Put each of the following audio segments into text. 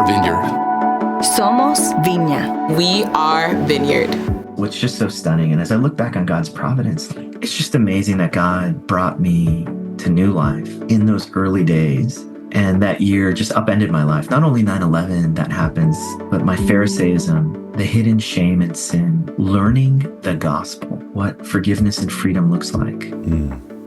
are Vineyard. Somos Viña. We are Vineyard. What's just so stunning, and as I look back on God's providence, it's just amazing that God brought me to new life in those early days. And that year just upended my life. Not only 9/11, that happens, but my Pharisaism, the hidden shame and sin, learning the gospel, what forgiveness and freedom looks like.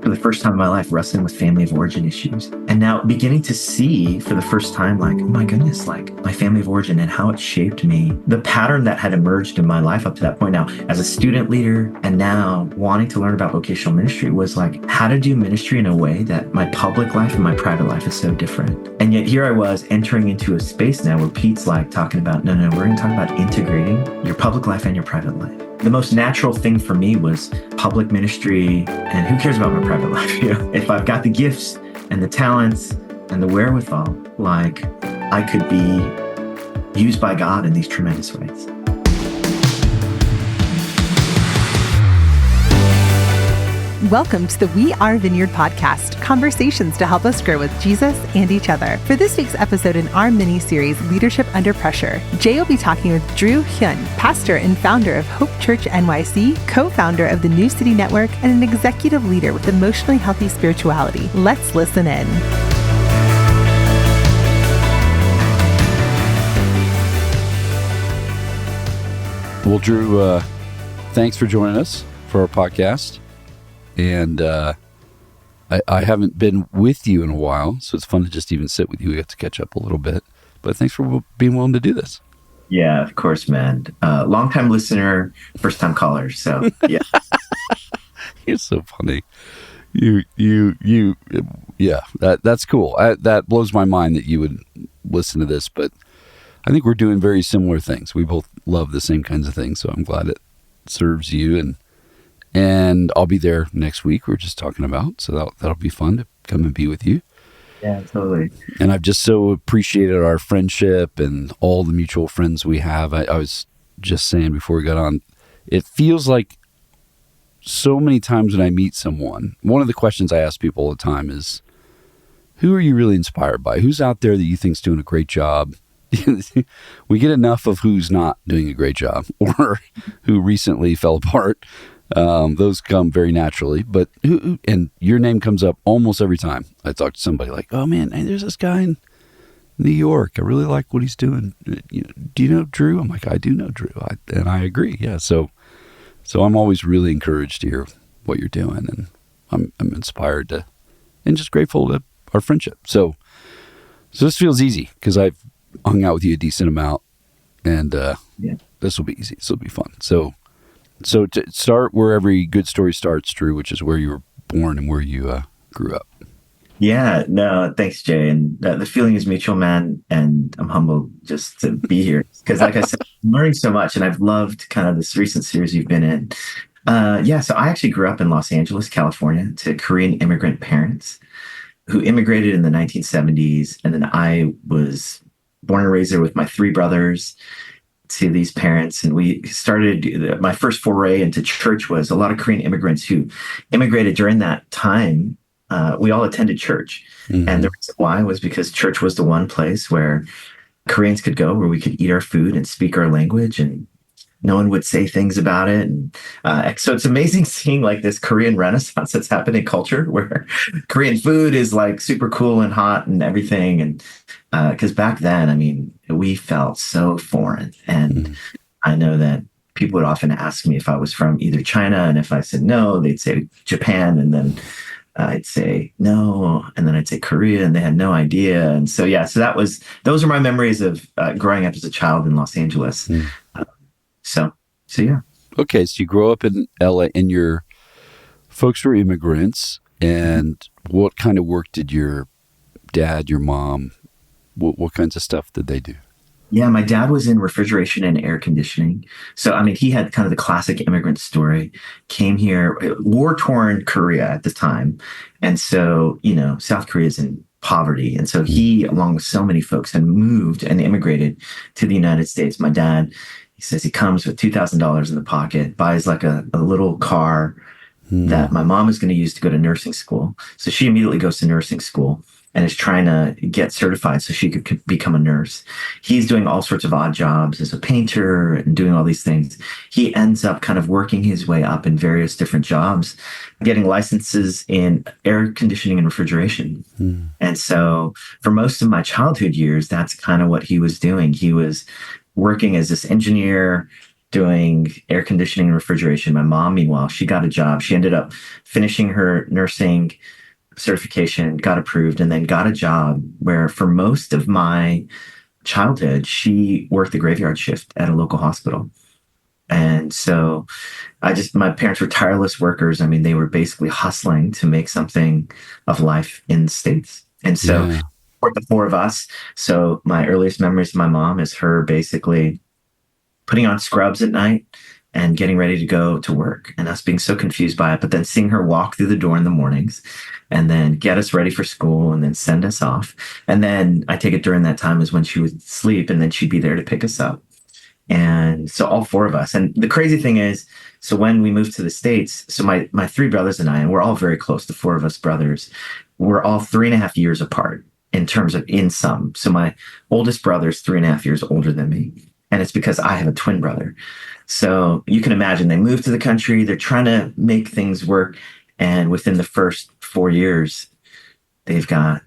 For the first time in my life, wrestling with family of origin issues. And now beginning to see for the first time, like, oh my goodness, like my family of origin and how it shaped me. The pattern that had emerged in my life up to that point now as a student leader and now wanting to learn about vocational ministry was like how to do ministry in a way that my public life and my private life is so different. And yet here I was entering into a space now where Pete's like talking about, no, we're going to talk about integrating your public life and your private life. The most natural thing for me was public ministry, and who cares about my private life? You know, if I've got the gifts and the talents and the wherewithal, like I could be used by God in these tremendous ways. Welcome to the We Are Vineyard podcast, conversations to help us grow with Jesus and each other. For this week's episode in our mini-series, Leadership Under Pressure, Jay will be talking with Hyun, pastor and founder of Hope Church NYC, co-founder of the New City Network, and an executive leader with emotionally healthy spirituality. Let's listen in. Well, Drew, thanks for joining us for our podcast. And I haven't been with you in a while, so it's fun to just even sit with you. We have to catch up a little bit. But thanks for being willing to do this. Yeah, of course, man. Long-time listener, first-time caller. So, yeah. You're so funny. Yeah, that's cool. That blows my mind that you would listen to this. But I think we're doing very similar things. We both love the same kinds of things, so I'm glad it serves you. And I'll be there next week. We're just talking about, so that'll be fun to come and be with you. Yeah, totally. And I've just so appreciated our friendship and all the mutual friends we have. I was just saying before we got on, it feels like so many times when I meet someone, one of the questions I ask people all the time is, who are you really inspired by? Who's out there that you think's doing a great job? We get enough of who's not doing a great job or who recently fell apart. Those come very naturally, but and your name comes up almost every time I talk to somebody like, oh man, hey, there's this guy in New York. I really like what he's doing. Do you know Drew? I'm like, I do know Drew. And I agree. Yeah. So I'm always really encouraged to hear what you're doing, and I'm inspired to, and just grateful to our friendship. So this feels easy because I've hung out with you a decent amount, and this will be easy. This will be fun. So to start where every good story starts, Drew, which is where you were born and where you grew up. Yeah, no, thanks, Jay. And the feeling is mutual, man. And I'm humbled just to be here because, like I said, I'm learning so much, and I've loved kind of this recent series you've been in. So I actually grew up in Los Angeles, California, to Korean immigrant parents who immigrated in the 1970s. And then I was born and raised there with my three brothers to these parents. And we started, my first foray into church was a lot of Korean immigrants who immigrated during that time. We all attended church. Mm-hmm. And the reason why was because church was the one place where Koreans could go, where we could eat our food and speak our language, and no one would say things about it. And so it's amazing seeing like this Korean renaissance that's happened in culture where Korean food is like super cool and hot and everything. And because back then, I mean, we felt so foreign. And I know that people would often ask me if I was from either China. And if I said no, they'd say Japan. And then I'd say no. And then I'd say Korea. And they had no idea. And so, yeah, so those are my memories of growing up as a child in Los Angeles. So yeah. Okay, so you grow up in LA, and your folks were immigrants. And what kind of work did your dad, your mom, what kinds of stuff did they do? Yeah, my dad was in refrigeration and air conditioning. So, I mean, he had kind of the classic immigrant story. Came here, war-torn Korea at the time. And so, South Korea's in poverty. And so he, along with so many folks, had moved and immigrated to the United States. My dad, he says he comes with $2,000 in the pocket, buys like a little car that my mom is going to use to go to nursing school. So she immediately goes to nursing school. and is trying to get certified so she could become a nurse. He's doing all sorts of odd jobs as a painter and doing all these things. He ends up kind of working his way up in various different jobs, getting licenses in air conditioning and refrigeration. And so for most of my childhood years, that's kind of what he was doing. He was working as this engineer, doing air conditioning and refrigeration. My mom, meanwhile, she got a job. She ended up finishing her nursing certification, got approved, and then got a job where for most of my childhood, she worked the graveyard shift at a local hospital. And so my parents were tireless workers. I mean, they were basically hustling to make something of life in the States. And so for the four of us, so my earliest memories of my mom is her basically putting on scrubs at night and getting ready to go to work, and us being so confused by it, but then seeing her walk through the door in the mornings and then get us ready for school and then send us off. And then I take it during that time is when she would sleep, and then she'd be there to pick us up. And so all four of us. And the crazy thing is, so when we moved to the States, so my three brothers and I, and we're all very close, the four of us brothers, we're all 3.5 years apart in terms of in sum. So my oldest brother is 3.5 years older than me. And it's because I have a twin brother. So you can imagine they moved to the country. They're trying to make things work. And within the first 4 years, they've got,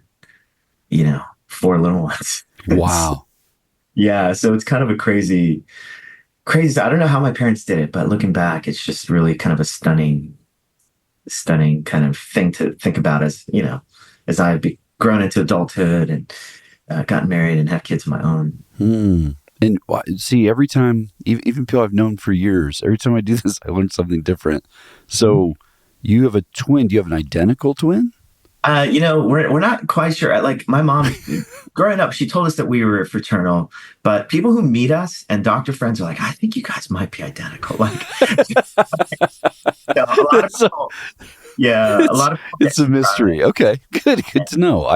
4 little ones. Wow. Yeah. So it's kind of a crazy. I don't know how my parents did it, but looking back, it's just really kind of a stunning kind of thing to think about as I've grown into adulthood and gotten married and had kids of my own. And see, every time, even people I've known for years, every time I do this, I learn something different. So you have a twin. Do you have an identical twin? We're not quite sure. Like my mom, growing up, she told us that we were fraternal, but people who meet us and doctor friends are like, I think you guys might be identical. Like, a lot of people. Yeah, a lot of people. It's a mystery. Okay, good to know.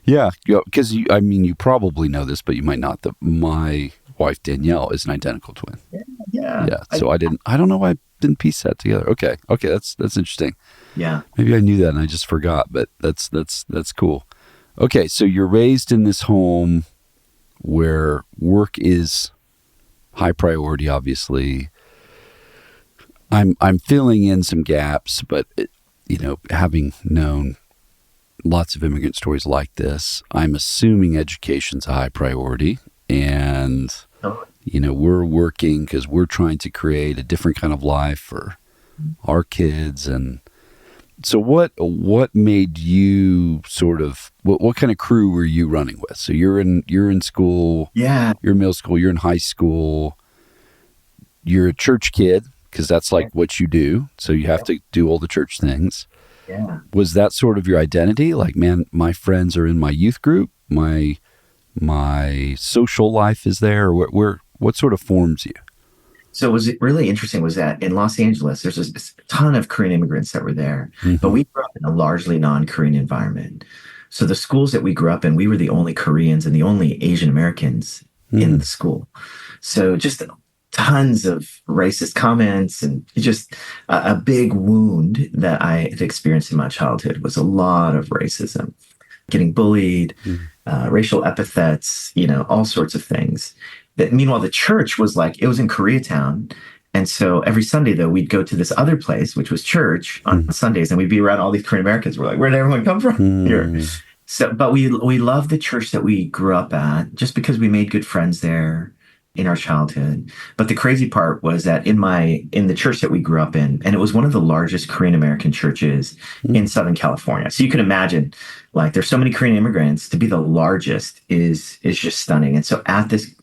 Because you probably know this, but you might not. My wife Danielle is an identical twin. Yeah. So I don't know why I didn't piece that together. Okay, that's interesting. Yeah, maybe I knew that and I just forgot, but that's cool. Okay, so you're raised in this home where work is high priority. Obviously, I'm filling in some gaps, but having known lots of immigrant stories like this, I'm assuming education's a high priority, and we're working because we're trying to create a different kind of life for our kids. And so what made you sort of what kind of crew were you running with? So you're in school, you're in middle school, you're in high school, you're a church kid because that's like what you do, so you have to do all the church things. Yeah. Was that sort of your identity? Like, man, my friends are in my youth group, my social life is there, or what sort of forms you? So what was really interesting was that in Los Angeles, there's a ton of Korean immigrants that were there, but we grew up in a largely non-Korean environment. So the schools that we grew up in, we were the only Koreans and the only Asian Americans in the school. So just tons of racist comments, and just a big wound that I had experienced in my childhood was a lot of racism, getting bullied, racial epithets, all sorts of things. Meanwhile, the church was it was in Koreatown. And so every Sunday, though, we'd go to this other place, which was church on Sundays, and we'd be around all these Korean Americans. We're like, where'd everyone come from here? So, but we loved the church that we grew up at just because we made good friends there in our childhood. But the crazy part was that in the church that we grew up in, and it was one of the largest Korean American churches in Southern California. So you can imagine, there's so many Korean immigrants, to be the largest is just stunning. And so at this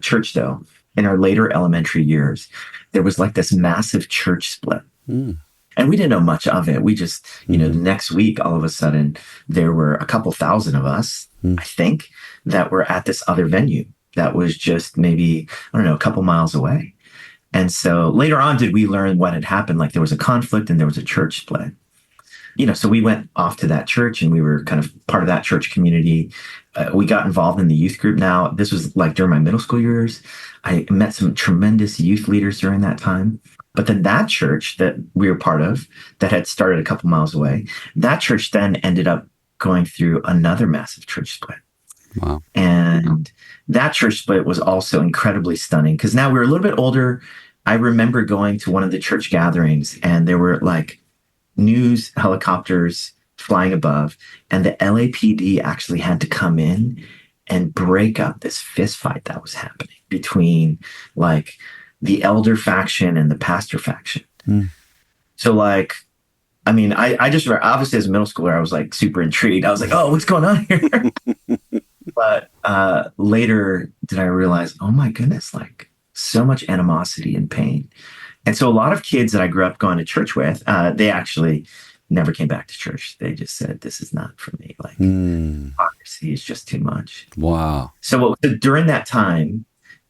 church, though, in our later elementary years, there was this massive church split. And we didn't know much of it. We just, the next week, all of a sudden, there were a couple thousand of us, I think, that were at this other venue that was just maybe, a couple miles away. And so later on, did we learn what had happened? There was a conflict and there was a church split. So we went off to that church and we were kind of part of that church community. We got involved in the youth group. Now, this was during my middle school years. I met some tremendous youth leaders during that time. But then that church that we were part of, that had started a couple miles away, that church then ended up going through another massive church split. Wow. And that church split was also incredibly stunning because now we were a little bit older. I remember going to one of the church gatherings and there were like news helicopters flying above, and the LAPD actually had to come in and break up this fist fight that was happening between like the elder faction and the pastor faction. So like, I mean, I just obviously as a middle schooler, I was like super intrigued. I was like, oh, what's going on here? But later did I realize, oh my goodness, like so much animosity and pain. And so a lot of kids that I grew up going to church with, they actually never came back to church. They just said, this is not for me. Like hypocrisy is just too much. Wow. So during that time,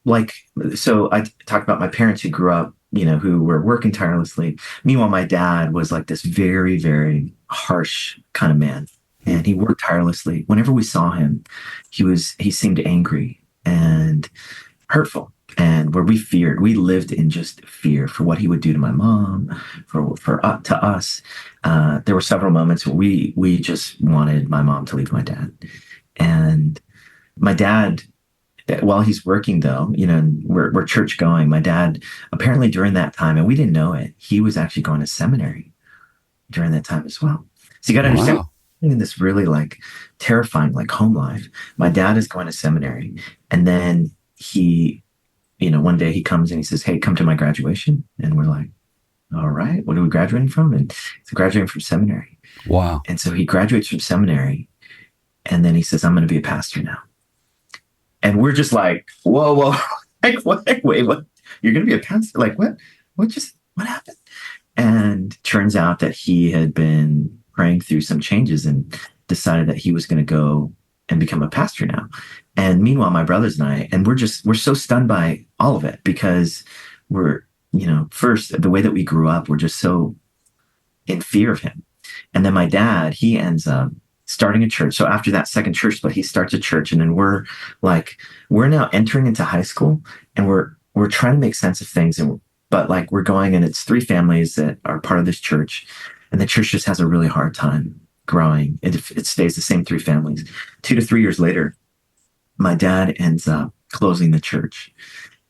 like, so I talked about my parents who grew up, you know, who were working tirelessly. Meanwhile, my dad was like this very, very harsh kind of man. And he worked tirelessly. Whenever we saw him, he seemed angry and hurtful. And where we lived in just fear for what he would do to my mom, to us. There were several moments where we just wanted my mom to leave my dad. And my dad, while he's working though, you know, we're church going. My dad, apparently during that time, and we didn't know it, he was actually going to seminary during that time as well. So you got to understand. Wow. In this really like terrifying like home life. My dad is going to seminary, and then he, you know, one day he comes and he says, hey, come to my graduation. And we're like, all right, what are we graduating from? And he's graduating from seminary. Wow. And so he graduates from seminary, and then he says, I'm going to be a pastor now. And we're just like, whoa, like what? Wait, what? You're going to be a pastor? Like what happened? And turns out that he had been praying through some changes and decided that he was going to go and become a pastor now. And meanwhile, my brothers and I, and we're so stunned by all of it because we're, you know, first, the way that we grew up, we're just so in fear of him. And then my dad, he ends up starting a church. So after that second church split, he starts a church. And then we're now entering into high school, and we're trying to make sense of things. But like we're going, and it's 3 families that are part of this church. And the church just has a really hard time growing. It stays the same 3 families. 2 to 3 years later, my dad ends up closing the church.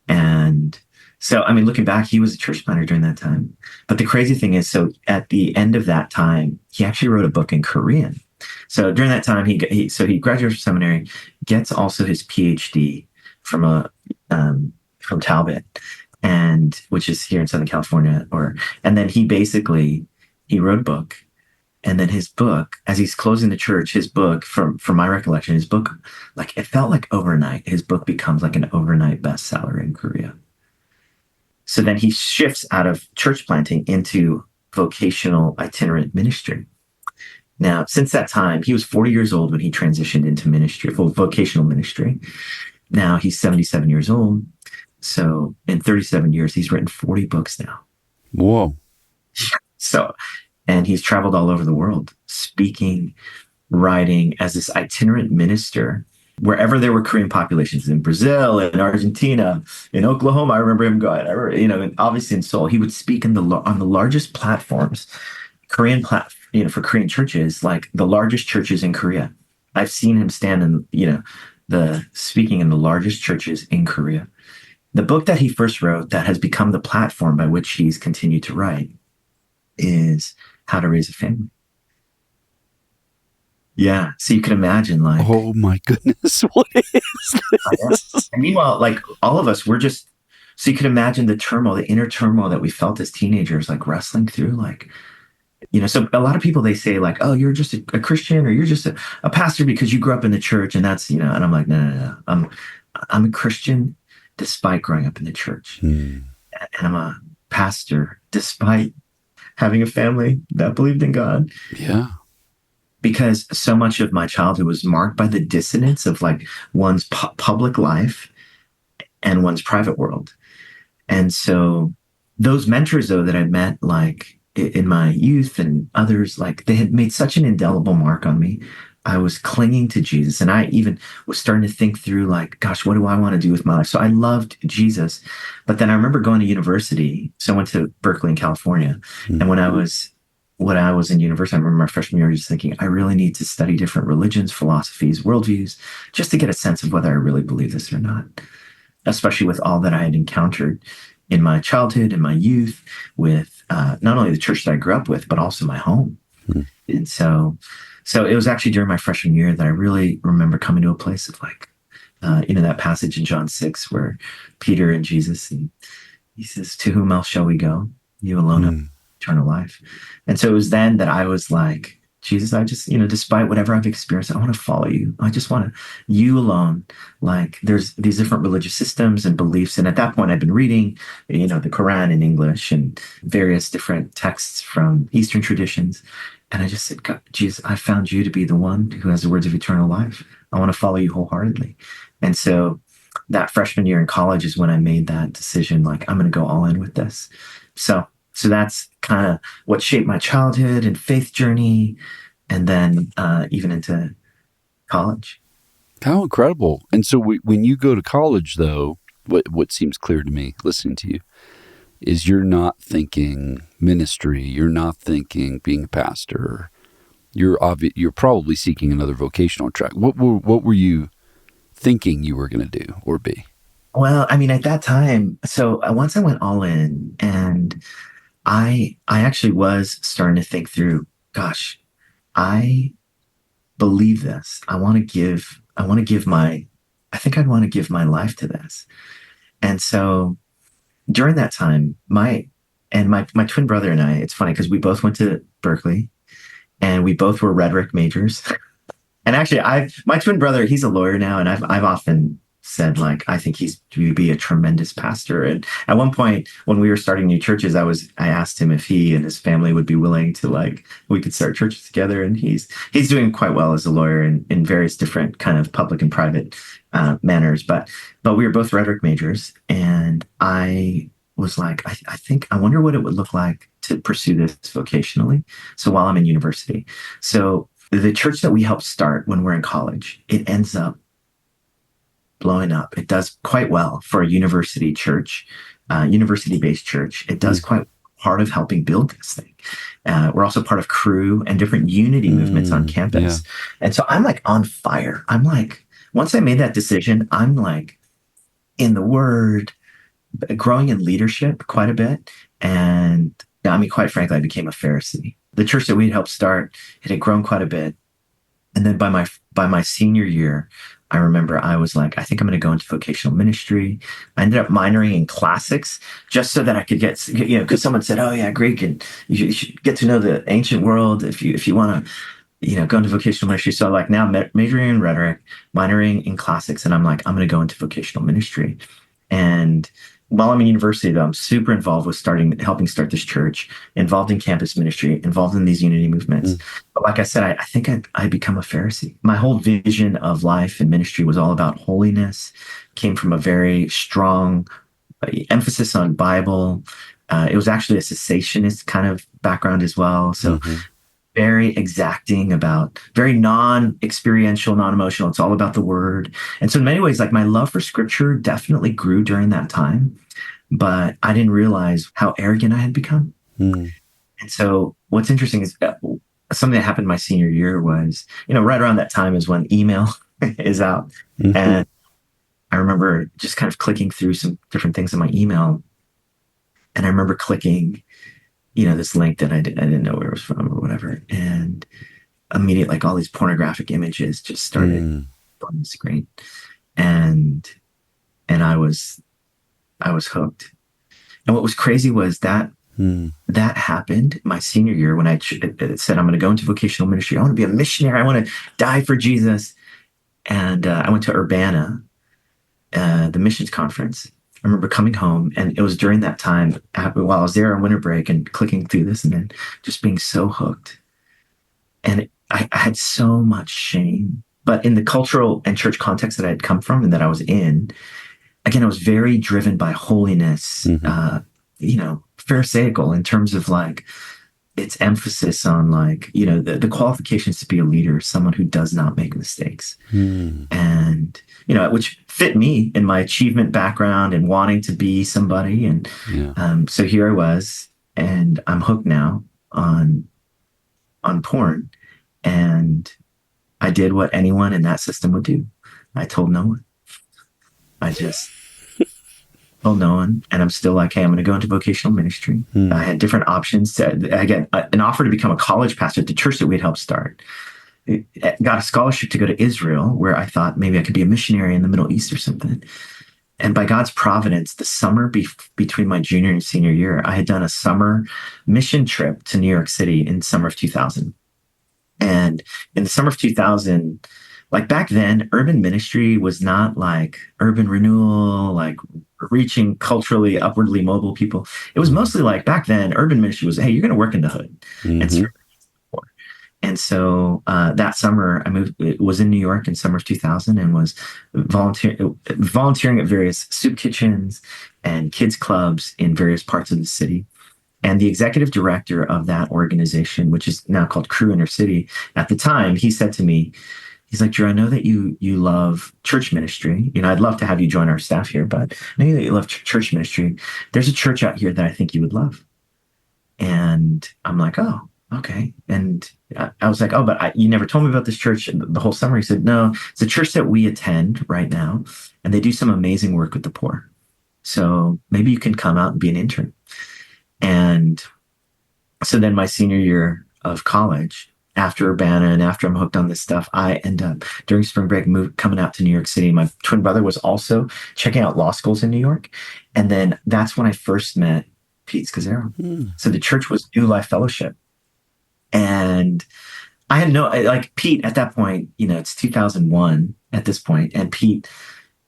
And so, I mean, looking back, he was a church planter during that time. But the crazy thing is, so at the end of that time, he actually wrote a book in Korean. So during that time, he graduated from seminary, gets also his PhD from Talbot, and which is here in Southern California. And then he wrote a book. And then his book, as he's closing the church, his book, from my recollection, his book, like it felt like overnight, his book becomes like an overnight bestseller in Korea. So then he shifts out of church planting into vocational itinerant ministry. Now, since that time, he was 40 years old when he transitioned into ministry, vocational ministry. Now he's 77 years old. So in 37 years, he's written 40 books now. Whoa. So, and he's traveled all over the world, speaking, writing as this itinerant minister, wherever there were Korean populations, in Brazil, in Argentina, in Oklahoma. I remember him going, and obviously in Seoul, he would speak on the largest platforms, for Korean churches, like the largest churches in Korea. I've seen him stand in, speaking in the largest churches in Korea. The book that he first wrote that has become the platform by which he's continued to write is How to Raise a Family. Yeah. So you can imagine, like, oh my goodness, what is this? And meanwhile, like all of us, so you can imagine the inner turmoil that we felt as teenagers, like wrestling through, like, so a lot of people, they say like, oh, you're just a Christian, or you're just a pastor because you grew up in the church. And that's, and I'm like, no. I'm a Christian despite growing up in the church. And I'm a pastor despite having a family that believed in God. Yeah. Because so much of my childhood was marked by the dissonance of like one's public life and one's private world. And so those mentors, though, that I met like in my youth and others, like they had made such an indelible mark on me. I was clinging to Jesus, and I even was starting to think through like, gosh, what do I want to do with my life? So I loved Jesus. But then I remember going to university. So I went to Berkeley in California. And when I was when I was in university, I remember my freshman year just thinking, I really need to study different religions, philosophies, worldviews, just to get a sense of whether I really believe this or not, especially with all that I had encountered in my childhood and my youth with not only the church that I grew up with, but also my home. Hmm. And so it was actually during my freshman year that I really remember coming to a place of like, that passage in John 6 where Peter and Jesus, and he says, to whom else shall we go? You alone have eternal life. And so it was then that I was like, Jesus, I just, despite whatever I've experienced, I want to follow you. I just want to, you alone. Like there's these different religious systems and beliefs. And at that point I'd been reading, the Quran in English and various different texts from Eastern traditions. And I just said, God, Jesus, I found you to be the one who has the words of eternal life. I want to follow you wholeheartedly. And so that freshman year in college is when I made that decision, like, I'm going to go all in with this. So that's kind of what shaped my childhood and faith journey, and then even into college. How incredible. And so when you go to college, though, what seems clear to me listening to you is you're not thinking ministry. You're not thinking being a pastor. You're probably seeking another vocational track. What were you thinking you were going to do or be? Well, I mean, at that time, so once I went all in, and I actually was starting to think through, gosh, I believe this. I think I'd want to give my life to this. And so during that time, my twin brother and I, it's funny because we both went to Berkeley and we both were rhetoric majors. And actually my twin brother, he's a lawyer now. And I've often said, like, I think he's to be a tremendous pastor. And at one point when we were starting new churches, I asked him if he and his family would be willing to, like, we could start churches together. And he's doing quite well as a lawyer in various different kind of public and private manners. But we were both rhetoric majors. And I was like, I wonder what it would look like to pursue this vocationally. So while I'm in university, so the church that we helped start when we're in college, it ends up blowing up. It does quite well for a university church, university-based church. It does quite part of helping build this thing. We're also part of Crew and different unity movements on campus. Yeah. And so I'm like on fire. I'm like, once I made that decision, I'm like in the Word, growing in leadership quite a bit. And I mean, quite frankly, I became a Pharisee. The church that we'd helped start, it had grown quite a bit. And then by my senior year, I remember I was like, I think I'm going to go into vocational ministry. I ended up minoring in classics just so that I could get, because someone said, oh yeah, Greek, and you should get to know the ancient world if you want to, go into vocational ministry. So like now majoring in rhetoric, minoring in classics, and I'm like, I'm going to go into vocational ministry. And while I'm in university, though, I'm super involved with helping start this church, involved in campus ministry, involved in these unity movements. But like I said, I think I become a Pharisee. My whole vision of life and ministry was all about holiness, came from a very strong emphasis on Bible. It was actually a cessationist kind of background as well. So very exacting about, very non-experiential, non-emotional. It's all about the Word. And so in many ways, like my love for Scripture definitely grew during that time, but I didn't realize how arrogant I had become. And so what's interesting is something that happened my senior year was, right around that time is when email is out. And I remember just kind of clicking through some different things in my email. And I remember clicking this link that I didn't know where it was from or whatever. And immediately, like all these pornographic images just started on the screen. And I was hooked. And what was crazy was that that happened my senior year when I said, I'm going to go into vocational ministry. I want to be a missionary. I want to die for Jesus. And I went to Urbana, the missions conference. I remember coming home, and it was during that time while I was there on winter break and clicking through this and then just being so hooked. And I had so much shame. But in the cultural and church context that I had come from and that I was in, again, I was very driven by holiness, Pharisaical in terms of like its emphasis on like, the qualifications to be a leader, someone who does not make mistakes. And, which fit me in my achievement background and wanting to be somebody. And so here I was, and I'm hooked now on on porn. And I did what anyone in that system would do. I told no one. I just told no one. And I'm still like, hey, I'm going to go into vocational ministry. I had different options. I got an offer to become a college pastor at the church that we had helped start. Got a scholarship to go to Israel, where I thought maybe I could be a missionary in the Middle East or something. And by God's providence, the summer between my junior and senior year, I had done a summer mission trip to New York City in summer of 2000. And in the summer of 2000, like back then, urban ministry was not like urban renewal, like reaching culturally upwardly mobile people. It was mostly like back then, urban ministry was, hey, you're going to work in the hood. And so that summer, it was in New York in summer of 2000, and was volunteering at various soup kitchens and kids clubs in various parts of the city. And the executive director of that organization, which is now called Crew Inner City, at the time, he said to me, he's like, Drew, I know that you love church ministry. I'd love to have you join our staff here, but I know that you love church ministry. There's a church out here that I think you would love. And I'm like, oh, okay. And I was like, oh, but you never told me about this church the whole summer. He said, no, it's a church that we attend right now, and they do some amazing work with the poor. So maybe you can come out and be an intern. And so then my senior year of college, after Urbana and after I'm hooked on this stuff, I end up during spring break coming out to New York City. My twin brother was also checking out law schools in New York. And then that's when I first met Pete Scazzaro. So the church was New Life Fellowship. And I had like Pete at that point, it's 2001 at this point. And Pete,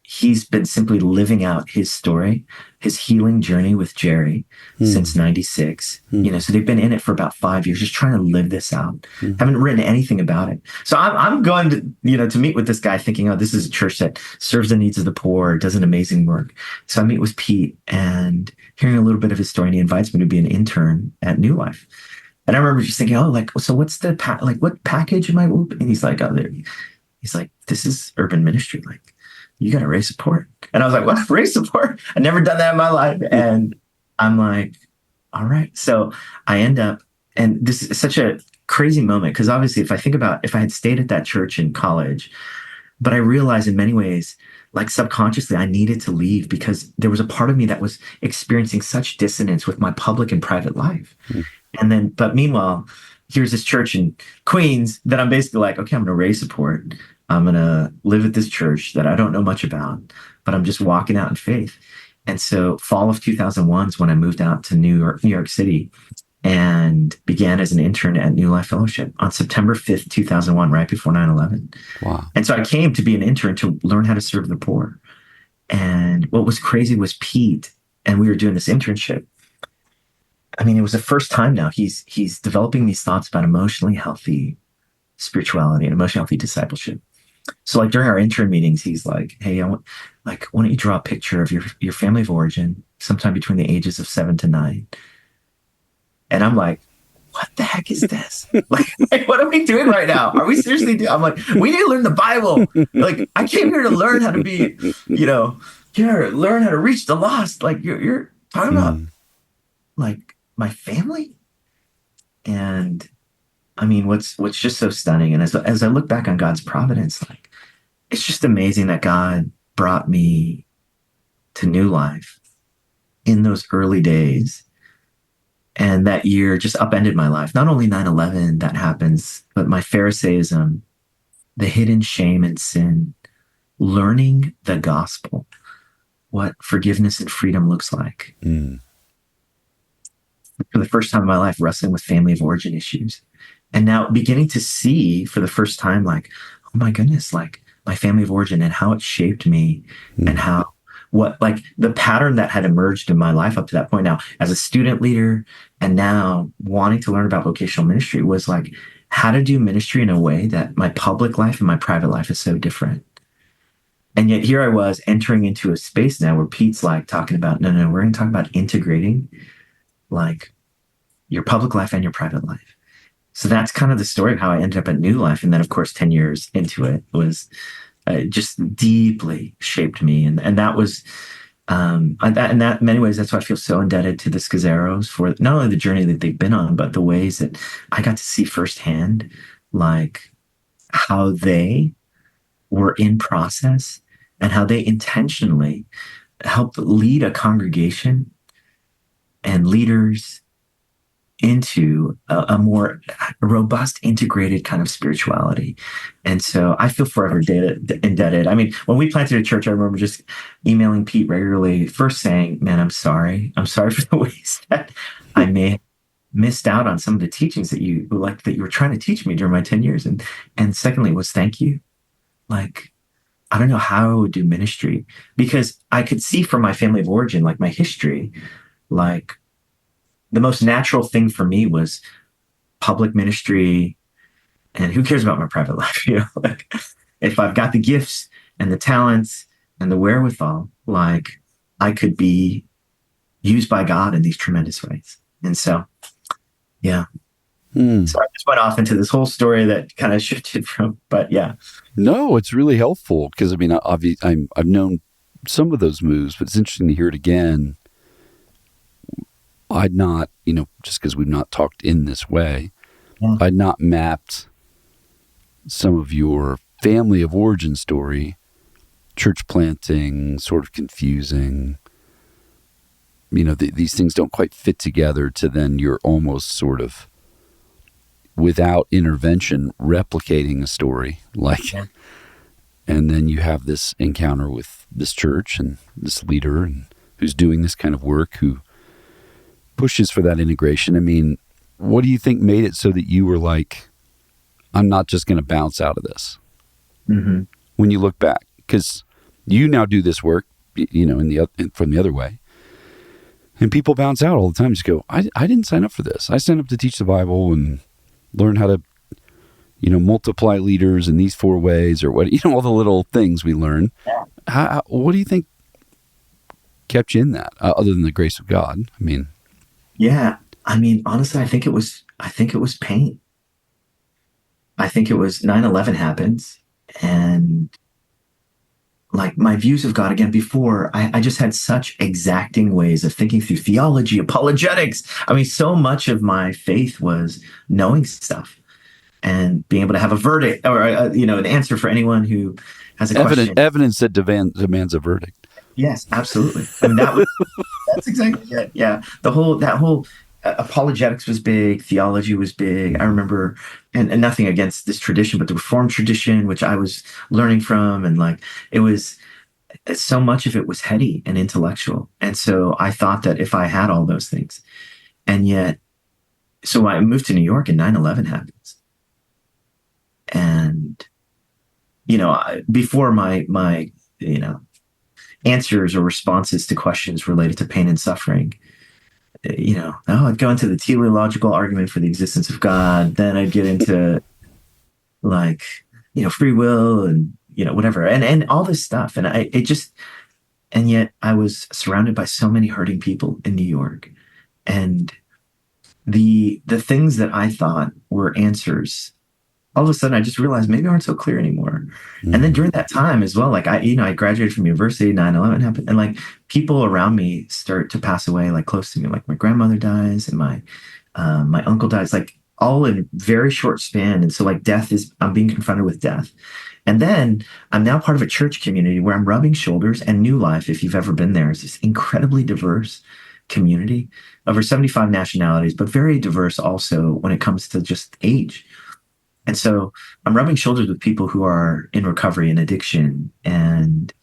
he's been simply living out his story, his healing journey with Jerry since 96. So they've been in it for about 5 years, just trying to live this out. Haven't written anything about it. So I'm going to, to meet with this guy thinking, oh, this is a church that serves the needs of the poor, does an amazing work. So I meet with Pete and hearing a little bit of his story, and he invites me to be an intern at New Life. And I remember just thinking, oh, like, so what's the, what package am I? And he's like, oh, he's like, this is urban ministry. Like, you got to raise support. And I was like, what? Raise support? I've never done that in my life. And I'm like, all right. So I end up, and this is such a crazy moment, because obviously if I think about if I had stayed at that church in college, but I realized in many ways, like subconsciously, I needed to leave because there was a part of me that was experiencing such dissonance with my public and private life. And then, but meanwhile, here's this church in Queens that I'm basically like, okay, I'm going to raise support. I'm going to live at this church that I don't know much about, but I'm just walking out in faith. And so fall of 2001 is when I moved out to New York City, and began as an intern at New Life Fellowship on September 5th, 2001, right before 9/11. Wow. And so I came to be an intern to learn how to serve the poor. And what was crazy was Pete, and we were doing this internship. I mean, it was the first time now he's developing these thoughts about emotionally healthy spirituality and emotionally healthy discipleship. So like during our intern meetings, he's like, hey, why don't you draw a picture of your family of origin sometime between the ages of 7 to 9? And I'm like, what the heck is this? like, what are we doing right now? Are we seriously doing? I'm like, we need to learn the Bible. Like, I came here to learn how to be, learn how to reach the lost. Like you're talking about like my family. And I mean, what's just so stunning. And as I look back on God's providence, like, it's just amazing that God brought me to New Life in those early days. And that year just upended my life. Not only 9/11 that happens, but my Pharisaism, the hidden shame and sin, learning the gospel, what forgiveness and freedom looks like. For the first time in my life, wrestling with family of origin issues. And now beginning to see for the first time, like, oh my goodness, like my family of origin and how it shaped me and like the pattern that had emerged in my life up to that point now as a student leader and now wanting to learn about vocational ministry was like how to do ministry in a way that my public life and my private life is so different. And yet here I was entering into a space now where Pete's like talking about, no, we're going to talk about integrating like your public life and your private life. So that's kind of the story of how I ended up at New Life. And then of course, 10 years into it was just deeply shaped me. And that was in that many ways, that's why I feel so indebted to the Scazzeros for not only the journey that they've been on, but the ways that I got to see firsthand, like how they were in process and how they intentionally helped lead a congregation and leaders into a more robust, integrated kind of spirituality. And so I feel forever indebted. I mean, when we planted a church, I remember just emailing Pete regularly, first saying, man, I'm sorry. I'm sorry for the ways that I may have missed out on some of the teachings that you were trying to teach me during my 10 years. And secondly was thank you. Like, I don't know how I would do ministry, because I could see from my family of origin, like my history, like the most natural thing for me was public ministry, and who cares about my private life? You know, like if I've got the gifts and the talents and the wherewithal, like I could be used by God in these tremendous ways. And so, yeah. So I just went off into this whole story that kind of shifted from, but yeah. No, it's really helpful because I mean, I've known some of those moves, but it's interesting to hear it again. I'd not, just because we've not talked in this way, I'd not mapped some of your family of origin story, church planting, sort of confusing. These things don't quite fit together to then you're almost sort of, without intervention, replicating a story. And then you have this encounter with this church and this leader and who's doing this kind of work, who pushes for that integration. I mean, what do you think made it so that you were like, I'm not just going to bounce out of this? Mm-hmm. When you look back, because you now do this work, from the other way, and people bounce out all the time. Just go, I didn't sign up for this. I signed up to teach the Bible and learn how to, multiply leaders in these 4 ways, or what, all the little things we learn. What do you think kept you in that, other than the grace of God? I mean, yeah. I mean, honestly, I think it was pain. I think it was 9/11 happens, and like my views of God again before, I just had such exacting ways of thinking through theology, apologetics. I mean, so much of my faith was knowing stuff and being able to have a verdict or an answer for anyone who has a question. Evidence that demands a verdict. Yes, absolutely. I mean, that's exactly it. Yeah. That whole apologetics was big. Theology was big. I remember, and nothing against this tradition, but the Reformed tradition, which I was learning from, and like, so much of it was heady and intellectual. And so I thought that if I had all those things, and yet, so I moved to New York and 9/11 happens. And, before my answers or responses to questions related to pain and suffering, I'd go into the teleological argument for the existence of God. Then I'd get into like, free will and, whatever, and all this stuff. And yet I was surrounded by so many hurting people in New York, and the things that I thought were answers, all of a sudden I just realized maybe aren't so clear anymore. Mm-hmm. And then during that time as well, like I graduated from university, 9/11 happened, and like people around me start to pass away, like close to me, like my grandmother dies and my uncle dies, like all in very short span. And so like I'm being confronted with death. And then I'm now part of a church community where I'm rubbing shoulders, and New Life, if you've ever been there, is this incredibly diverse community, over 75 nationalities, but very diverse also when it comes to just age. And so I'm rubbing shoulders with people who are in recovery and addiction, and,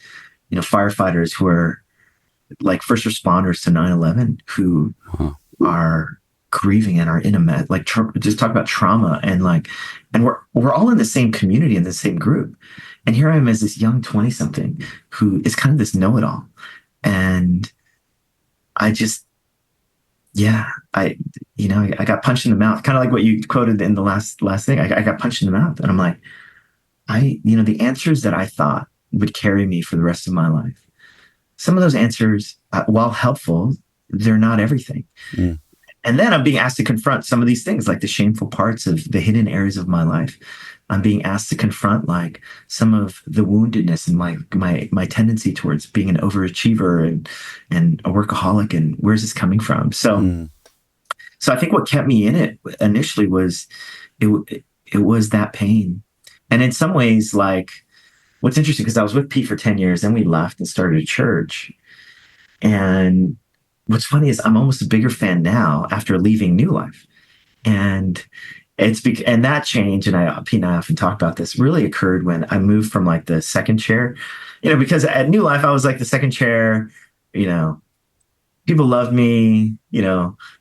firefighters who are like first responders to 9/11 who are grieving and are in just talk about trauma, and we're all in the same community, in the same group. And here I am as this young 20-something who is kind of this know-it-all. And I just, I got punched in the mouth, kind of like what you quoted in the last thing. I got punched in the mouth, and I'm like, the answers that I thought would carry me for the rest of my life, some of those answers, while helpful, they're not everything. Mm. And then I'm being asked to confront some of these things, like the shameful parts of the hidden areas of my life I'm being asked to confront like some of the woundedness and my tendency towards being an overachiever and a workaholic, and where's this coming from? So I think what kept me in it initially was it was that pain. And in some ways, like, what's interesting, because I was with Pete for 10 years, then we left and started a church. And what's funny is I'm almost a bigger fan now after leaving New Life. And and that change, and Pete and I often talk about this, really occurred when I moved from like the second chair, because at New Life, I was like the second chair, people loved me,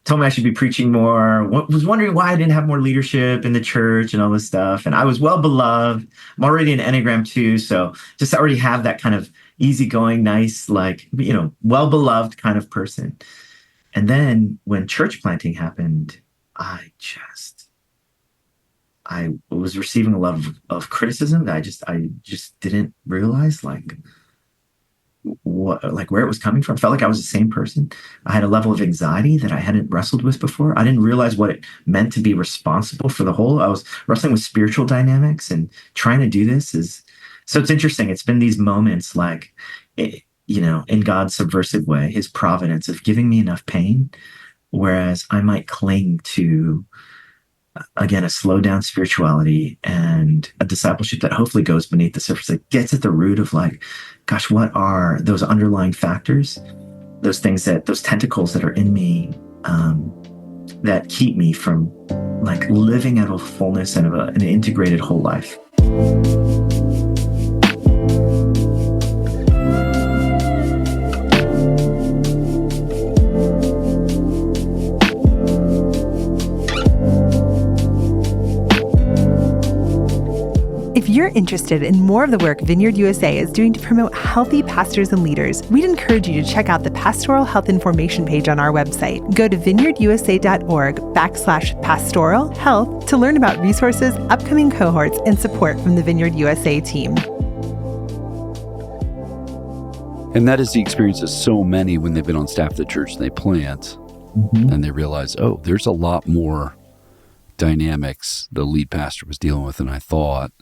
told me I should be preaching more, was wondering why I didn't have more leadership in the church and all this stuff. And I was well beloved. I'm already an Enneagram 2. So just already have that kind of easygoing, nice, like, well beloved kind of person. And then when church planting happened, I was receiving a lot of criticism that I just didn't realize, like, where it was coming from. I felt like I was the same person. I had a level of anxiety that I hadn't wrestled with before. I didn't realize what it meant to be responsible for the whole. I was wrestling with spiritual dynamics and trying to do this so it's interesting. It's been these moments like, in God's subversive way, his providence of giving me enough pain, whereas I might cling to, again, a slow down spirituality and a discipleship that hopefully goes beneath the surface, that gets at the root of like, gosh, what are those underlying factors, those things, those tentacles that are in me, that keep me from like living out of fullness and of an integrated whole life. If you're interested in more of the work Vineyard USA is doing to promote healthy pastors and leaders, we'd encourage you to check out the Pastoral Health Information page on our website. Go to vineyardusa.org/pastoral health to learn about resources, upcoming cohorts, and support from the Vineyard USA team. And that is the experience of so many when they've been on staff at the church and they plant, and they realize, oh, there's a lot more dynamics the lead pastor was dealing with than I thought.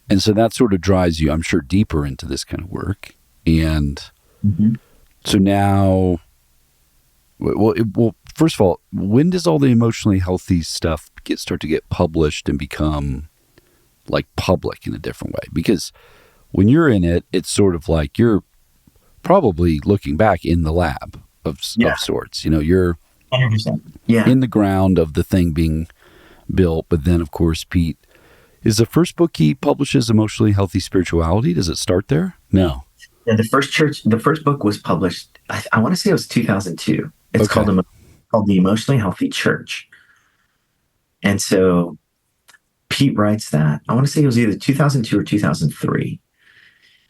And so that sort of drives you, I'm sure, deeper into this kind of work. And so now, well, first of all, when does all the emotionally healthy stuff start to get published and become like public in a different way? Because when you're in it, it's sort of like you're probably looking back in the lab of sorts. You're 100%. in the ground of the thing being built. But then, of course, Pete, is the first book he publishes Emotionally Healthy Spirituality? Does it start there? No. Yeah, the first book was published, I want to say it was 2002. It's called The Emotionally Healthy Church. And so Pete writes that. I want to say it was either 2002 or 2003.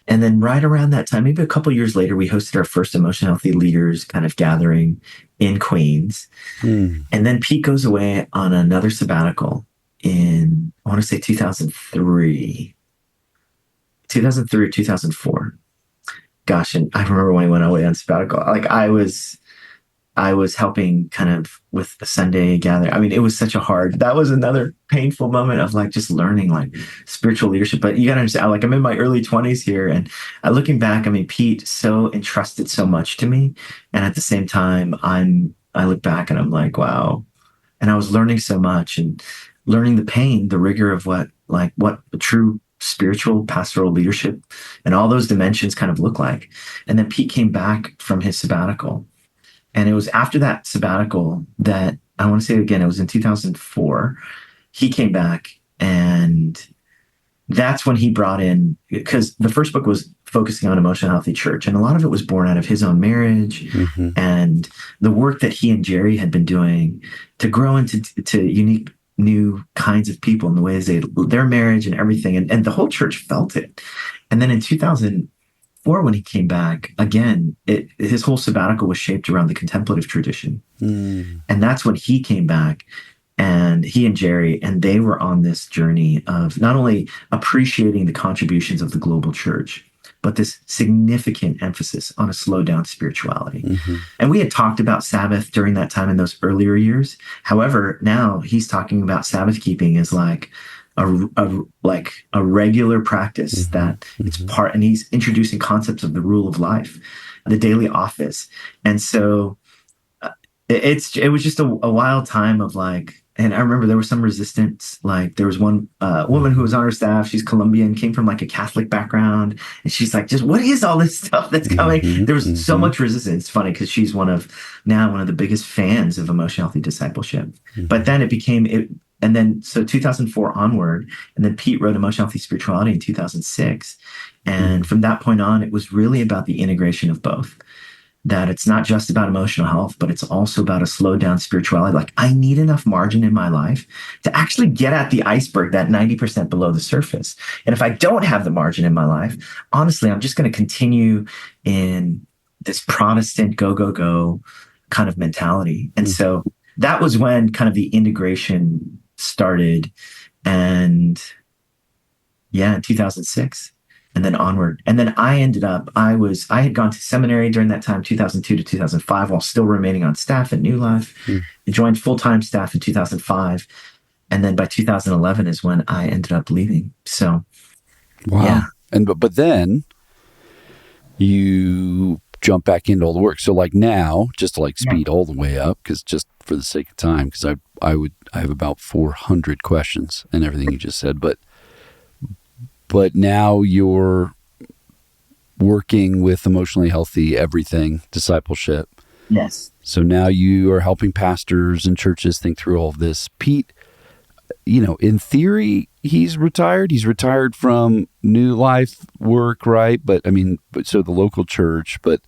And then right around that time, maybe a couple of years later, we hosted our first Emotionally Healthy Leaders kind of gathering in Queens. And then Pete goes away on another sabbatical in, I want to say 2003 or 2004. Gosh, and I remember when he went away on sabbatical, like I was helping kind of with the Sunday gathering. I mean, it was that was another painful moment of like just learning like spiritual leadership. But you got to understand, like I'm in my early 20s here, and looking back, I mean, Pete so entrusted so much to me. And at the same time, I look back and I'm like, wow. And I was learning so much and learning the pain, the rigor of what true spiritual pastoral leadership and all those dimensions kind of look like. And then Pete came back from his sabbatical. And it was after that sabbatical that, I want to say again, it was in 2004, he came back, and that's when he brought in, because the first book was focusing on Emotionally Healthy Church, and a lot of it was born out of his own marriage and the work that he and Jerry had been doing to grow into unique new kinds of people in the ways their marriage and everything. And the whole church felt it. And then in 2004, when he came back, again, his whole sabbatical was shaped around the contemplative tradition. And that's when he came back, and he and Jerry, and they were on this journey of not only appreciating the contributions of the global church, but this significant emphasis on a slow down spirituality. And we had talked about Sabbath during that time in those earlier years. However, now he's talking about Sabbath keeping as like like a regular practice that it's part, and he's introducing concepts of the rule of life, the daily office. And so it was just a wild time of like, and I remember there was some resistance. Like there was one woman who was on her staff. She's Colombian, came from like a Catholic background. And she's like, just what is all this stuff that's coming? There was so much resistance. It's funny because she's one of the biggest fans of emotional healthy discipleship. But then it became it. And then so 2004 onward, and then Pete wrote Emotional Healthy Spirituality in 2006. And from that point on, it was really about the integration of both. That it's not just about emotional health, but it's also about a slowed down spirituality. Like I need enough margin in my life to actually get at the iceberg, that 90% below the surface. And if I don't have the margin in my life, honestly, I'm just going to continue in this Protestant go kind of mentality. And so that was when kind of the integration started. And yeah, in 2006. And then onward. And then I had gone to seminary during that time, 2002 to 2005, while still remaining on staff at New Life. I joined full-time staff in 2005. And then by 2011 is when I ended up leaving. So, wow. Yeah. And, but then you jump back into all the work. So like now, just to like speed all the way up, because just for the sake of time, because I have about 400 questions and everything you just said, but now you're working with emotionally healthy everything, discipleship. Yes. So now you are helping pastors and churches think through all of this. Pete, in theory, he's retired. He's retired from New Life work, right? But so the local church, but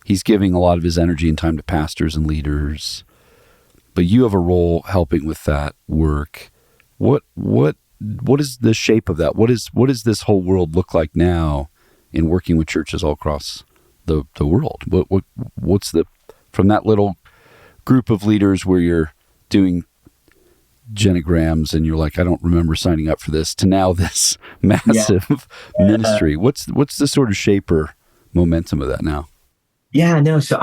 he's giving a lot of his energy and time to pastors and leaders. But you have a role helping with that work. What is the shape of that? What does this whole world look like now in working with churches all across the world? What's from that little group of leaders where you're doing genograms and you're like, I don't remember signing up for this, to now this massive ministry. What's the sort of shape or momentum of that now? Yeah, no. So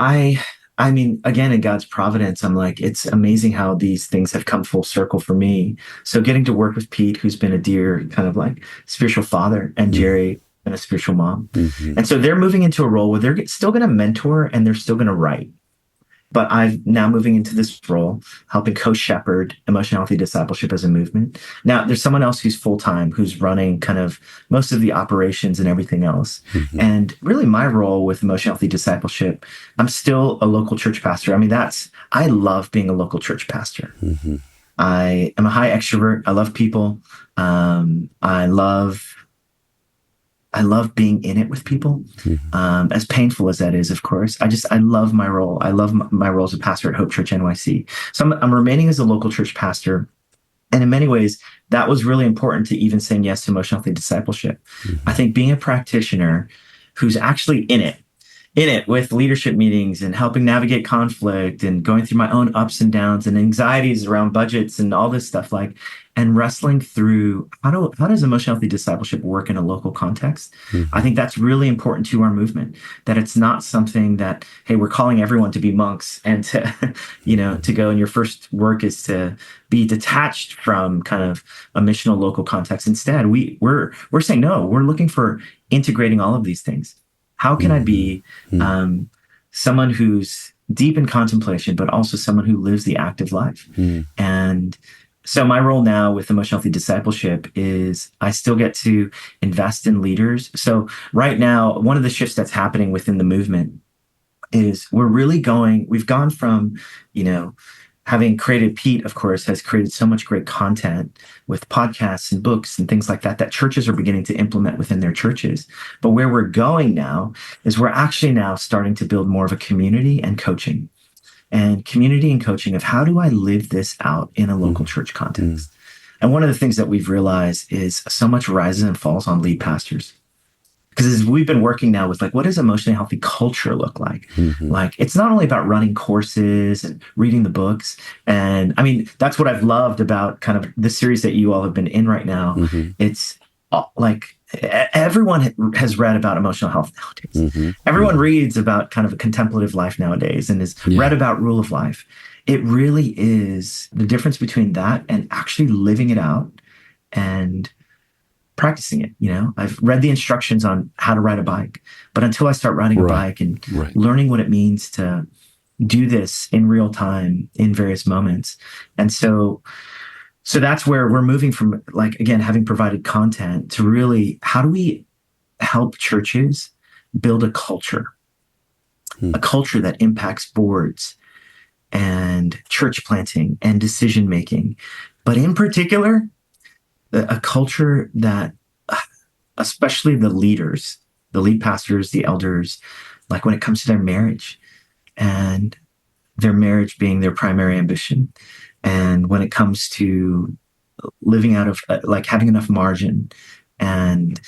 I mean, again, in God's providence, I'm like, it's amazing how these things have come full circle for me. So getting to work with Pete, who's been a dear kind of like spiritual father, and Jerry, and a spiritual mom. And so they're moving into a role where they're still going to mentor and they're still going to write. But I'm now moving into this role, helping co-shepherd emotional healthy discipleship as a movement. Now, there's someone else who's full-time, who's running kind of most of the operations and everything else. And really my role with emotional healthy discipleship, I'm still a local church pastor. I mean, I love being a local church pastor. I am a high extrovert. I love people. I love being in it with people, as painful as that is, of course. I love my role. I love my role as a pastor at Hope Church NYC. So I'm remaining as a local church pastor. And in many ways, that was really important to even saying yes to emotional healthy discipleship. I think being a practitioner who's actually in it with leadership meetings and helping navigate conflict and going through my own ups and downs and anxieties around budgets and all this stuff, and wrestling through how does emotional healthy discipleship work in a local context? I think that's really important to our movement, that it's not something that, hey, we're calling everyone to be monks and to, to go, and your first work is to be detached from kind of a missional local context. Instead, we're saying, no, we're looking for integrating all of these things. How can I be someone who's deep in contemplation, but also someone who lives the active life? And so my role now with emotional healthy discipleship is I still get to invest in leaders. So right now, one of the shifts that's happening within the movement is we've gone from, having created, Pete, of course, has created so much great content with podcasts and books and things like that that churches are beginning to implement within their churches. But where we're going now is we're actually now starting to build more of a community and coaching of how do I live this out in a local church context. And one of the things that we've realized is so much rises and falls on lead pastors. Because as we've been working now with what does emotionally healthy culture look like? It's not only about running courses and reading the books. And I mean, that's what I've loved about kind of the series that you all have been in right now. It's everyone has read about emotional health nowadays. Everyone reads about kind of a contemplative life nowadays and has read about rule of life. It really is the difference between that and actually living it out and practicing it. I've read the instructions on how to ride a bike, but until I start riding a bike and learning what it means to do this in real time in various moments. And so that's where we're moving from, like, again, having provided content to really, how do we help churches build a culture that impacts boards and church planting and decision making, but in particular, a culture that, especially the leaders, the lead pastors, the elders, like when it comes to their marriage, and their marriage being their primary ambition, and when it comes to living out of, like, having enough margin and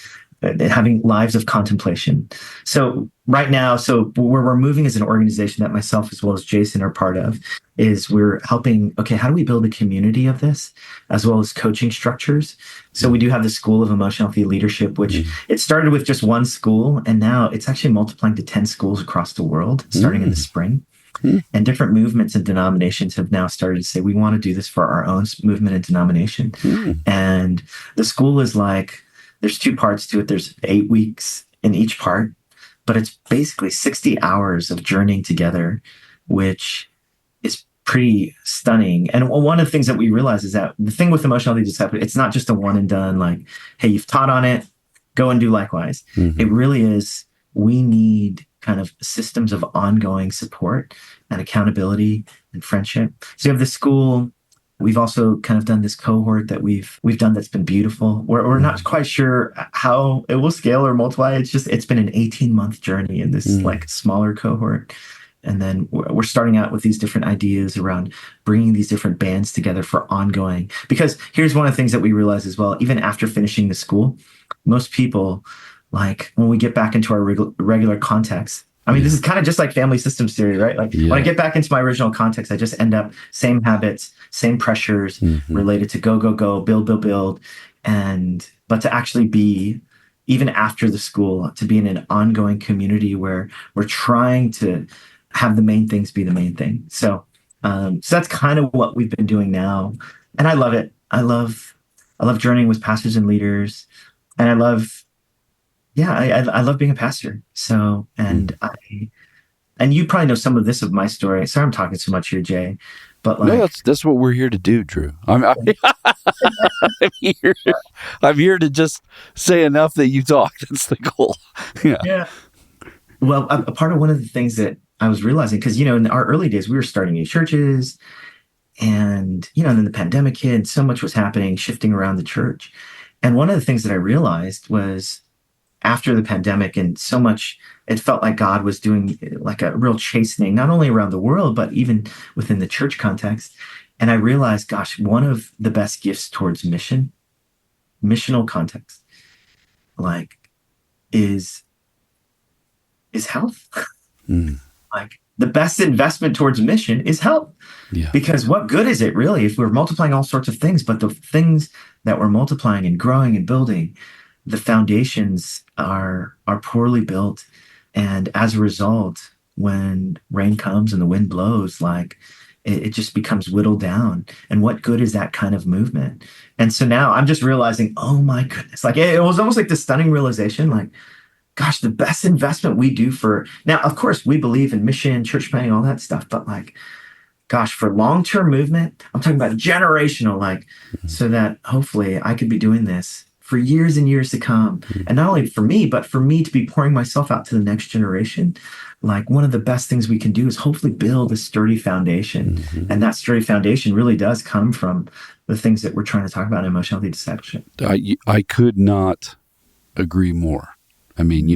having lives of contemplation. So right now, where we're moving as an organization that myself as well as Jason are part of, is we're helping, okay, how do we build a community of this, as well as coaching structures? So we do have the School of Emotional Healthy Leadership, which it started with just one school, and now it's actually multiplying to 10 schools across the world, starting in the spring. And different movements and denominations have now started to say, we want to do this for our own movement and denomination. And the school is like, there's 2 parts to it. There's 8 weeks in each part, but it's basically 60 hours of journeying together, which is pretty stunning. And one of the things that we realize is that the thing with emotional healthy discipleship, it's not just a one and done, like, hey, you've taught on it, go and do likewise. It really is, we need kind of systems of ongoing support and accountability and friendship. So you have the school. We've also kind of done this cohort that we've done that's been beautiful. We're not quite sure how it will scale or multiply. It's been an 18-month journey in this like smaller cohort. And then we're starting out with these different ideas around bringing these different bands together for ongoing. Because here's one of the things that we realize as well, even after finishing the school, most people, like, when we get back into our regular context, I mean, this is kind of just like family systems theory, right? Like when I get back into my original context, I just end up same habits, same pressures related to go, build. But to actually be, even after the school, to be in an ongoing community where we're trying to have the main things be the main thing. So that's kind of what we've been doing now. And I love it. I love journeying with pastors and leaders. And I love being a pastor. So, and you probably know some of this of my story. Sorry, I'm talking so much here, Jay. But like, no, that's what we're here to do, Drew. I'm here to just say enough that you talk. That's the goal. Yeah. Well, a part of one of the things that I was realizing, because, in our early days, we were starting new churches, and, and then the pandemic hit, and so much was happening, shifting around the church. And one of the things that I realized was, after the pandemic, and so much, it felt like God was doing like a real chastening, not only around the world, but even within the church context. And I realized, gosh, one of the best gifts towards missional context, like, is health. Like, the best investment towards mission is health. Yeah. Because what good is it really if we're multiplying all sorts of things, but the things that we're multiplying and growing and building, the foundations are poorly built. And as a result, when rain comes and the wind blows, like, it just becomes whittled down. And what good is that kind of movement? And so now I'm just realizing, oh my goodness, like, it was almost like this stunning realization, like, gosh, the best investment we do now, of course, we believe in mission, church planting, all that stuff, but like, gosh, for long-term movement, I'm talking about generational, like, so that hopefully I could be doing this for years and years to come. And not only for me, but for me to be pouring myself out to the next generation. Like, one of the best things we can do is hopefully build a sturdy foundation. And that sturdy foundation really does come from the things that we're trying to talk about in emotional healthy discipleship. I could not agree more. I mean,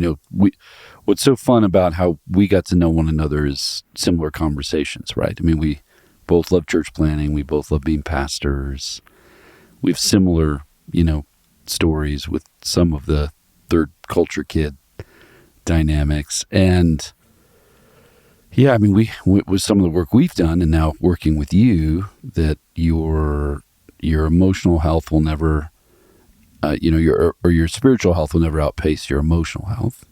what's so fun about how we got to know one another is similar conversations, right? I mean, we both love church planning. We both love being pastors. We have similar, stories with some of the third culture kid dynamics. And yeah, I mean, with some of the work we've done and now working with you, that your emotional health will never, your spiritual health will never outpace your emotional health,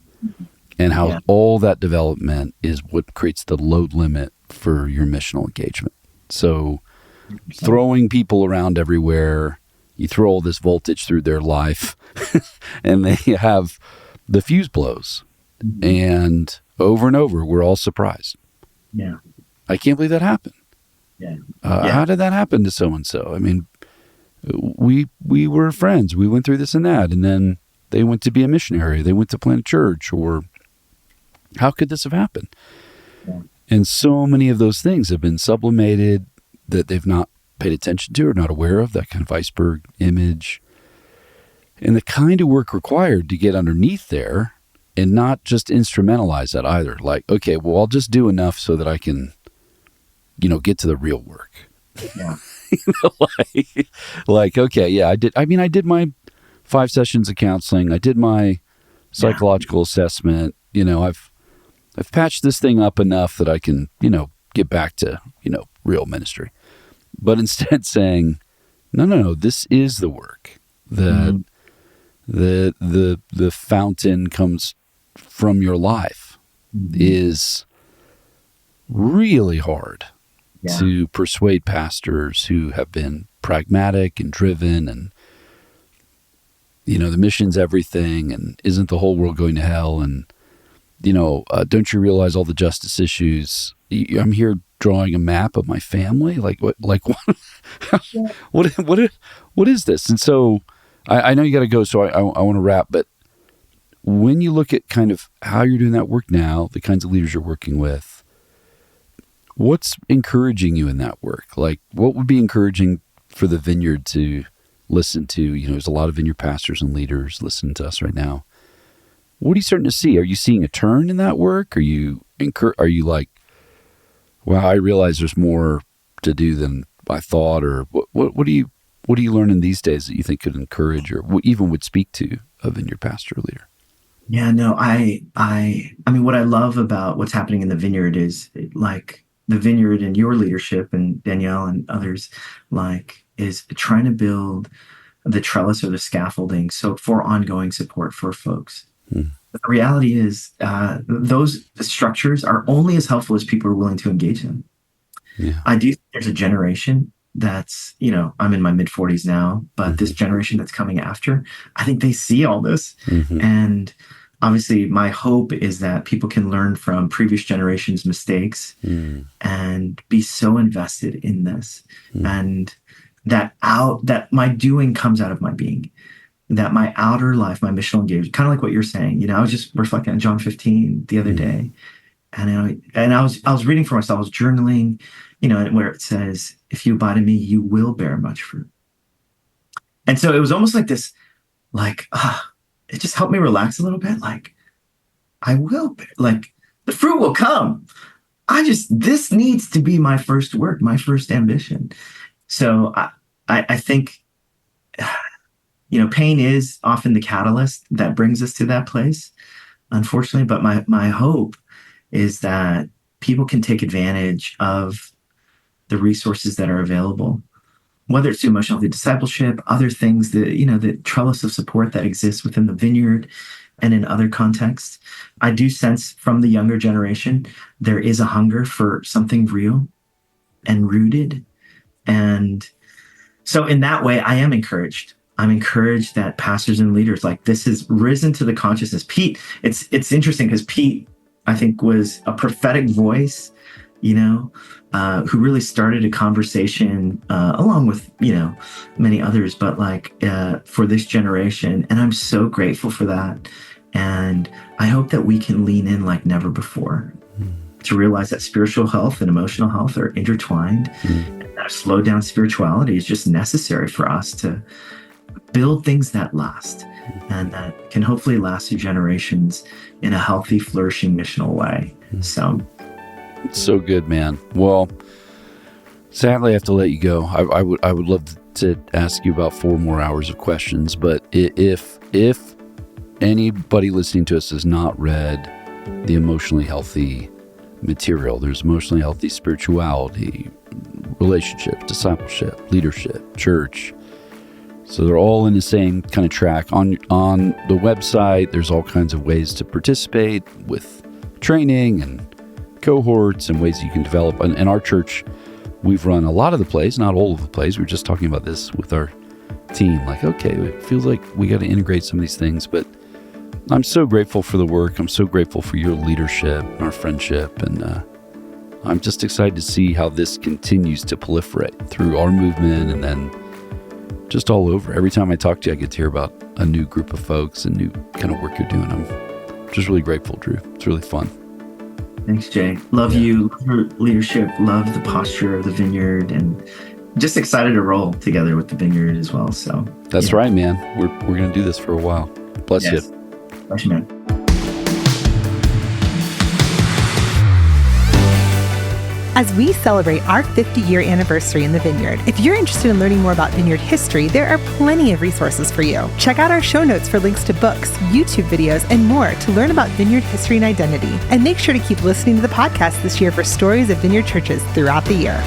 and how all that development is what creates the load limit for your missional engagement. So throwing people around everywhere, you throw all this voltage through their life and they have the fuse blows. And over, we're all surprised. Yeah. I can't believe that happened. Yeah. How did that happen to so-and-so? I mean, we were friends. We went through this and that. And then they went to be a missionary. They went to plant a church. Or how could this have happened? Yeah. And so many of those things have been sublimated that they've not paid attention to or not aware of, that kind of iceberg image. And the kind of work required to get underneath there and not just instrumentalize that either. Like, okay, well, I'll just do enough so that I can, get to the real work. Yeah. like, okay, yeah, I did my 5 sessions of counseling. I did my psychological assessment. I've patched this thing up enough that I can, get back to, real ministry. But instead saying, no, this is the work that the fountain comes from your life is really hard to persuade pastors who have been pragmatic and driven and, the mission's everything and isn't the whole world going to hell? And, don't you realize all the justice issues? I'm here drawing a map of my family. Like what, what is this? And so I know you got to go, so I want to wrap, but when you look at kind of how you're doing that work now, the kinds of leaders you're working with, what's encouraging you in that work? Like, what would be encouraging for the Vineyard to listen to? There's a lot of Vineyard pastors and leaders listening to us right now. What are you starting to see? Are you seeing a turn in that work? Are you like, wow, I realize there's more to do than I thought? Or what do you learning these days that you think could encourage or even would speak to a Vineyard pastor or leader? Yeah, no, I mean, what I love about what's happening in the Vineyard is like the Vineyard and your leadership and Danielle and others is trying to build the trellis or the scaffolding for ongoing support for folks. The reality is those structures are only as helpful as people are willing to engage them. Yeah. I do think there's a generation that's, I'm in my mid 40s now, but this generation that's coming after, I think they see all this. And obviously my hope is that people can learn from previous generations' mistakes and be so invested in this. And that my doing comes out of my being. That my outer life, my missional engagement, kind of like what you're saying. I was just reflecting on John 15 the other day, and I was reading for myself. I was journaling, where it says, "If you abide in me, you will bear much fruit." And so it was almost like this, it just helped me relax a little bit. Like, I will bear, the fruit will come. This needs to be my first work, my first ambition. So I think. Pain is often the catalyst that brings us to that place, unfortunately. But my hope is that people can take advantage of the resources that are available, whether it's through emotional healthy discipleship, other things, the trellis of support that exists within the Vineyard and in other contexts. I do sense from the younger generation, there is a hunger for something real and rooted. And so in that way, I am encouraged. I'm encouraged that pastors and leaders this has risen to the consciousness. Pete, it's interesting because Pete, I think, was a prophetic voice, who really started a conversation along with, many others, but for this generation. And I'm so grateful for that. And I hope that we can lean in like never before to realize that spiritual health and emotional health are intertwined. And that slowed down spirituality is just necessary for us to build things that last and that can hopefully last through generations in a healthy, flourishing, missional way. So good, man. Well, sadly, I have to let you go. I would love to ask you about 4 more hours of questions, but if anybody listening to us has not read the Emotionally Healthy material, there's Emotionally Healthy Spirituality, Relationship, Discipleship, Leadership, Church. So they're all in the same kind of track. On the website, there's all kinds of ways to participate with training and cohorts and ways you can develop. And our church, we've run a lot of the plays, not all of the plays. We were just talking about this with our team. Like, okay, it feels like we got to integrate some of these things, but I'm so grateful for the work. I'm so grateful for your leadership and our friendship. And I'm just excited to see how this continues to proliferate through our movement and then just all over. Every time I talk to you, I get to hear about a new group of folks and new kind of work you're doing. I'm just really grateful, Drew. It's really fun. Thanks, Jay. Love you, love your leadership, love the posture of the Vineyard, and just excited to roll together with the Vineyard as well. So that's right, man. We're going to do this for a while. Bless you. Bless you, man. As we celebrate our 50-year anniversary in the Vineyard, if you're interested in learning more about Vineyard history, there are plenty of resources for you. Check out our show notes for links to books, YouTube videos, and more to learn about Vineyard history and identity. And make sure to keep listening to the podcast this year for stories of Vineyard churches throughout the year.